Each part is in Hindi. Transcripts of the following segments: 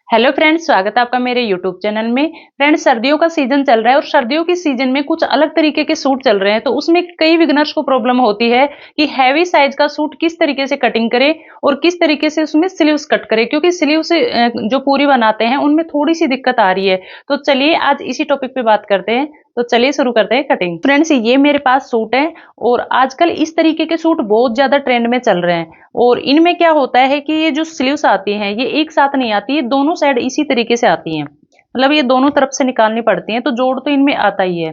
हेलो फ्रेंड्स, स्वागत है आपका मेरे यूट्यूब चैनल में। फ्रेंड्स, सर्दियों का सीजन चल रहा है और सर्दियों के सीजन में कुछ अलग तरीके के सूट चल रहे हैं, तो उसमें कई बिगनर्स को प्रॉब्लम होती है कि हैवी साइज का सूट किस तरीके से कटिंग करें और किस तरीके से उसमें स्लीव्स कट करें, क्योंकि स्लीव्स जो पूरी बनाते हैं उनमें थोड़ी सी दिक्कत आ रही है। तो चलिए आज इसी टॉपिक पे बात करते हैं। तो चलिए शुरू करते हैं कटिंग। फ्रेंड्स, ये मेरे पास सूट है और आजकल इस तरीके के सूट बहुत ज्यादा ट्रेंड में चल रहे हैं। और इनमें क्या होता है कि ये जो स्लीव्स आती हैं ये एक साथ नहीं आती, ये दोनों साइड इसी तरीके से आती हैं। मतलब ये दोनों तरफ से निकालनी पड़ती हैं, तो जोड़ तो इनमें आता ही है।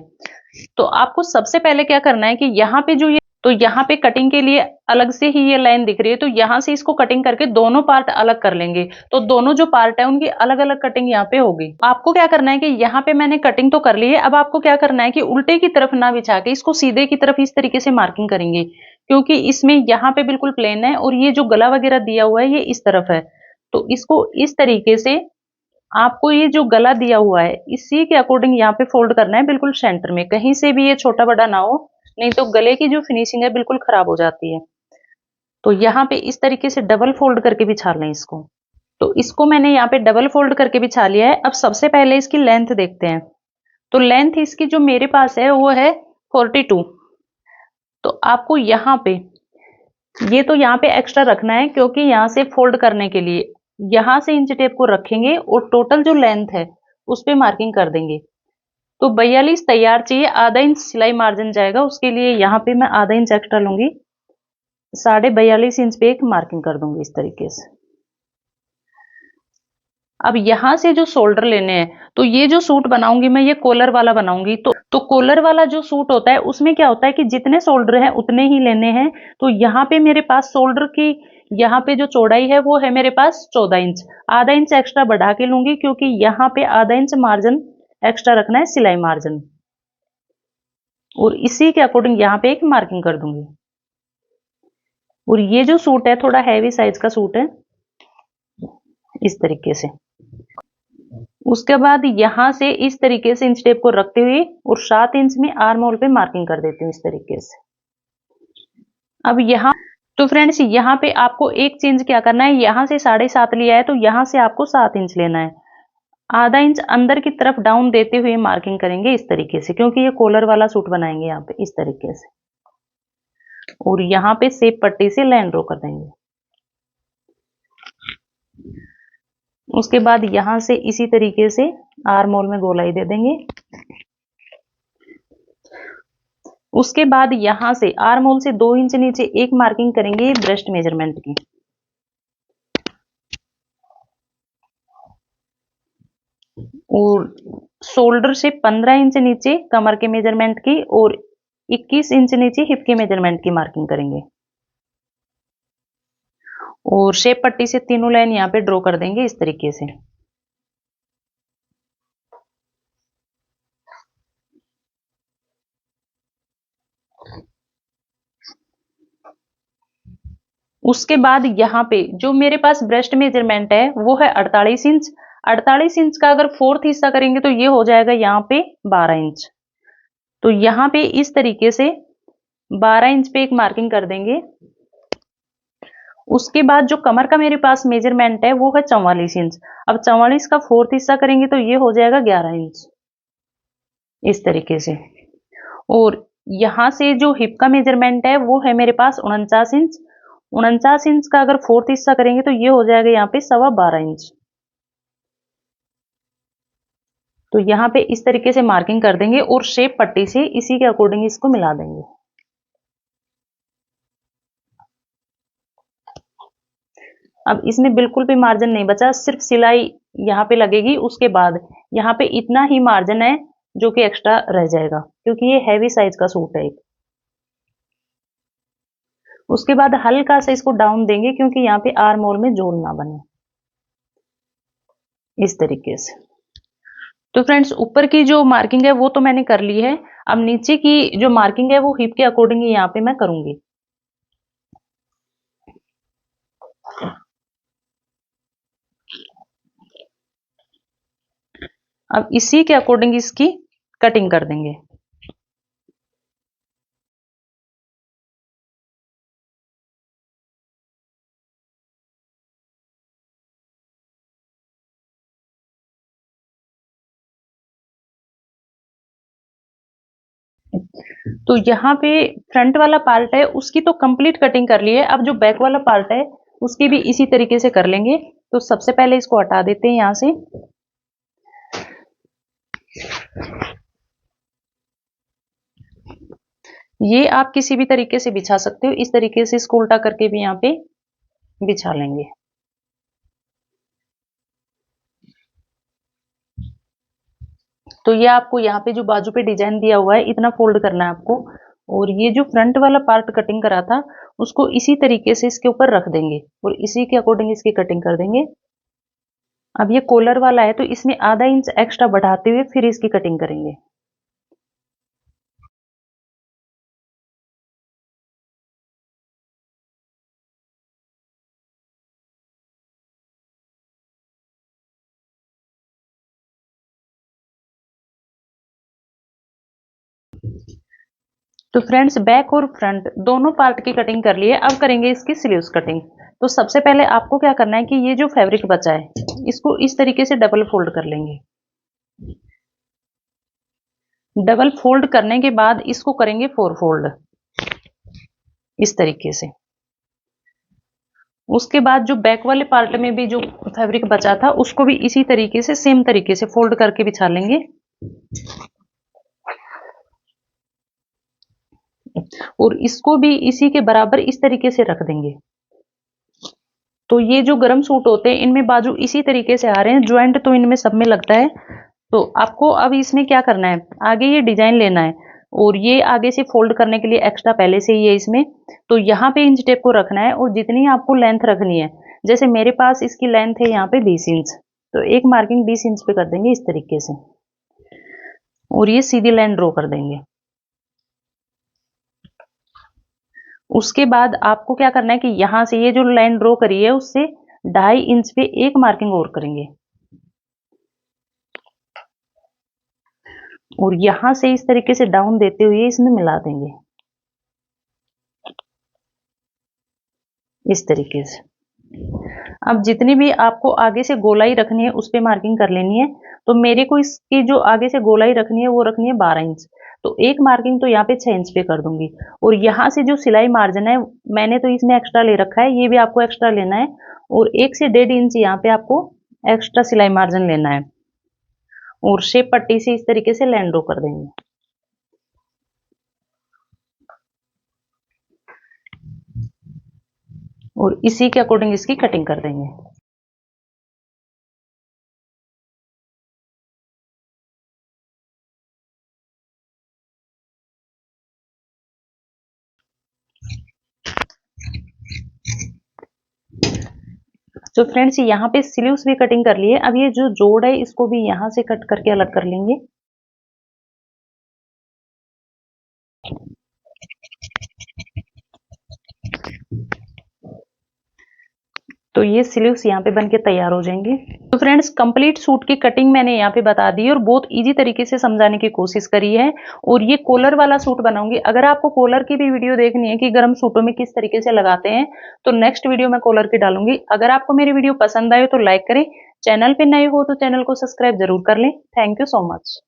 तो आपको सबसे पहले क्या करना है कि यहाँ पे जो ये तो यहाँ पे कटिंग के लिए अलग से ही ये लाइन दिख रही है, तो यहाँ से इसको कटिंग करके दोनों पार्ट अलग कर लेंगे। तो दोनों जो पार्ट है उनकी अलग अलग कटिंग यहाँ पे होगी। आपको क्या करना है कि यहाँ पे मैंने कटिंग तो कर ली है, अब आपको क्या करना है कि उल्टे की तरफ ना बिछा के इसको सीधे की तरफ इस तरीके से मार्किंग करेंगे, क्योंकि इसमें यहाँ पे बिल्कुल प्लेन है और ये जो गला वगैरह दिया हुआ है ये इस तरफ है। तो इसको इस तरीके से आपको ये जो गला दिया हुआ है इसी के अकॉर्डिंग यहाँ पे फोल्ड करना है, बिल्कुल सेंटर में, कहीं से भी ये छोटा बड़ा ना हो, नहीं तो गले की जो फिनिशिंग है बिल्कुल खराब हो जाती है। तो यहाँ पे इस तरीके से डबल फोल्ड करके बिछा लें इसको। तो इसको मैंने यहाँ पे डबल फोल्ड करके बिछा लिया है। अब सबसे पहले इसकी लेंथ देखते हैं। तो लेंथ इसकी जो मेरे पास है वो है 42। तो आपको यहाँ पे ये तो यहाँ पे एक्स्ट्रा रखना है, क्योंकि यहाँ से फोल्ड करने के लिए यहाँ से इंच टेप को रखेंगे और टोटल जो लेंथ है उस पे मार्किंग कर देंगे। तो 42 तैयार चाहिए, आधा इंच सिलाई मार्जिन जाएगा, उसके लिए यहाँ पे मैं आधा इंच एक्स्ट्रा लूंगी, 42.5 इंच पे एक मार्किंग कर दूंगी इस तरीके से। अब यहाँ से जो शोल्डर लेने हैं, तो ये जो सूट बनाऊंगी मैं ये कॉलर वाला बनाऊंगी। तो कॉलर वाला जो सूट होता है उसमें क्या होता है कि जितने शोल्डर हैं उतने ही लेने हैं। तो यहाँ पे मेरे पास शोल्डर की यहाँ पे जो चौड़ाई है वो है मेरे पास 14 इंच। आधा इंच एक्स्ट्रा बढ़ा के लूंगी, क्योंकि यहाँ पे आधा इंच मार्जिन एक्स्ट्रा रखना है, सिलाई मार्जिन। और इसी के अकॉर्डिंग यहाँ पे एक मार्किंग कर दूंगी। और ये जो सूट है थोड़ा हैवी साइज का सूट है, इस तरीके से। उसके बाद यहाँ से इस तरीके से इंच टेप को रखते हुए और 7 इंच में आर्म होल पे मार्किंग कर देती हूँ इस तरीके से। अब यहाँ तो फ्रेंड्स यहाँ पे आपको एक चेंज क्या करना है, यहाँ से 7.5 लिया है तो यहाँ से आपको 7 इंच लेना है। आधा इंच अंदर की तरफ डाउन देते हुए मार्किंग करेंगे इस तरीके से, क्योंकि ये कॉलर वाला सूट बनाएंगे यहाँ पे इस तरीके से। और यहाँ पे सेप पट्टी से लाइन ड्रॉ कर देंगे। उसके बाद यहाँ से इसी तरीके से आर्म होल में गोलाई दे देंगे। उसके बाद यहाँ से आर्म होल से 2 इंच नीचे एक मार्किंग करेंगे ब्रेस्ट मेजरमेंट की। और शोल्डर से 15 इंच नीचे कमर के मेजरमेंट की और 21 इंच नीचे हिप के मेजरमेंट की मार्किंग करेंगे। और शेप पट्टी से तीनों लाइन यहाँ पे ड्रॉ कर देंगे इस तरीके से। उसके बाद यहाँ पे जो मेरे पास ब्रेस्ट मेजरमेंट है वो है 48 इंच। 48 इंच का अगर फोर्थ हिस्सा करेंगे तो ये हो जाएगा यहाँ पे 12 इंच। तो यहाँ पे इस तरीके से 12 इंच पे एक मार्किंग कर देंगे। उसके बाद जो कमर का मेरे पास मेजरमेंट है वो है 44 इंच। अब 44 का फोर्थ हिस्सा करेंगे तो ये हो जाएगा 11 इंच इस तरीके से। और यहाँ से जो हिप का मेजरमेंट है वो है मेरे पास 49 इंच। 49 इंच का अगर फोर्थ हिस्सा करेंगे तो ये हो जाएगा यहाँ पे 12.25 इंच। तो यहाँ पे इस तरीके से मार्किंग कर देंगे और शेप पट्टी से इसी के अकॉर्डिंग इसको मिला देंगे। अब इसमें बिल्कुल भी मार्जिन नहीं बचा, सिर्फ सिलाई यहाँ पे लगेगी। उसके बाद यहाँ पे इतना ही मार्जिन है जो कि एक्स्ट्रा रह जाएगा, क्योंकि ये हैवी साइज का सूट है एक। उसके बाद हल्का सा इसको डाउन देंगे, क्योंकि यहाँ पे आर्म होल में जोड़ ना बने, इस तरीके से। तो फ्रेंड्स ऊपर की जो मार्किंग है वो तो मैंने कर ली है। अब नीचे की जो मार्किंग है वो हिप के अकॉर्डिंग ही यहाँ पे मैं करूंगी। अब इसी के अकॉर्डिंग इसकी कटिंग कर देंगे। तो यहाँ पे फ्रंट वाला पार्ट है उसकी तो कंप्लीट कटिंग कर ली है। अब जो बैक वाला पार्ट है उसकी भी इसी तरीके से कर लेंगे। तो सबसे पहले इसको हटा देते हैं यहाँ से। ये आप किसी भी तरीके से बिछा सकते हो, इस तरीके से इसको उल्टा करके भी यहाँ पे बिछा लेंगे। तो ये आपको यहाँ पे जो बाजू पे डिजाइन दिया हुआ है इतना फोल्ड करना है आपको, और ये जो फ्रंट वाला पार्ट कटिंग करा था उसको इसी तरीके से इसके ऊपर रख देंगे और इसी के अकॉर्डिंग इसकी कटिंग कर देंगे। अब ये कॉलर वाला है तो इसमें आधा इंच एक्स्ट्रा बढ़ाते हुए फिर इसकी कटिंग करेंगे। तो फ्रेंड्स बैक और फ्रंट दोनों पार्ट की कटिंग कर लिए। अब करेंगे इसकी स्लीव्स कटिंग। तो सबसे पहले आपको क्या करना है कि ये जो फैब्रिक बचा है इसको इस तरीके से डबल फोल्ड कर लेंगे। डबल फोल्ड करने के बाद इसको करेंगे फोर फोल्ड इस तरीके से। उसके बाद जो बैक वाले पार्ट में भी जो फैब्रिक बचा था उसको भी इसी तरीके से सेम तरीके से फोल्ड करके बिछा लेंगे और इसको भी इसी के बराबर इस तरीके से रख देंगे। तो ये जो गरम सूट होते हैं इनमें बाजू इसी तरीके से आ रहे हैं, ज्वाइंट तो इनमें सब में लगता है। तो आपको अब इसमें क्या करना है, आगे ये डिजाइन लेना है और ये आगे से फोल्ड करने के लिए एक्स्ट्रा पहले से ही है इसमें। तो यहाँ पे इंच टेप को रखना है और जितनी आपको लेंथ रखनी है, जैसे मेरे पास इसकी लेंथ है यहाँ पे 20 इंच, तो एक मार्किंग 20 इंच पे कर देंगे इस तरीके से और ये सीधी लाइन ड्रॉ कर देंगे। उसके बाद आपको क्या करना है कि यहां से ये जो लाइन ड्रॉ करी है उससे 2.5 इंच पे एक मार्किंग और करेंगे और यहां से इस तरीके से डाउन देते हुए इसमें मिला देंगे इस तरीके से। अब जितनी भी आपको आगे से गोलाई रखनी है उस पे मार्किंग कर लेनी है। तो मेरे को इसकी जो आगे से गोलाई रखनी है वो रखनी है 12 इंच। तो एक मार्किंग तो यहाँ पे 6 इंच पे कर दूंगी और यहाँ से जो सिलाई मार्जिन है मैंने तो इसमें एक्स्ट्रा ले रखा है, ये भी आपको एक्स्ट्रा लेना है और 1 से 1.5 इंच यहाँ पे आपको एक्स्ट्रा सिलाई मार्जिन लेना है और शेप पट्टी से इस तरीके से लाइन ड्रॉ कर देंगे और इसी के अकॉर्डिंग इसकी कटिंग कर देंगे। तो फ्रेंड्स यहाँ पे स्लीव्स भी कटिंग कर लिए। अब ये जो जोड़ है इसको भी यहाँ से कट करके अलग कर लेंगे। तो ये स्लीव्स यहाँ पे बन के तैयार हो जाएंगे। तो फ्रेंड्स कंप्लीट सूट की कटिंग मैंने यहाँ पे बता दी और बहुत इजी तरीके से समझाने की कोशिश करी है और ये कॉलर वाला सूट बनाऊंगी। अगर आपको कॉलर की भी वीडियो देखनी है कि गर्म सूटों में किस तरीके से लगाते हैं तो नेक्स्ट वीडियो में कॉलर की डालूंगी। अगर आपको मेरी वीडियो पसंद आए तो लाइक करें, चैनल पे नए हो तो चैनल को सब्सक्राइब जरूर कर लें। Thank you so much.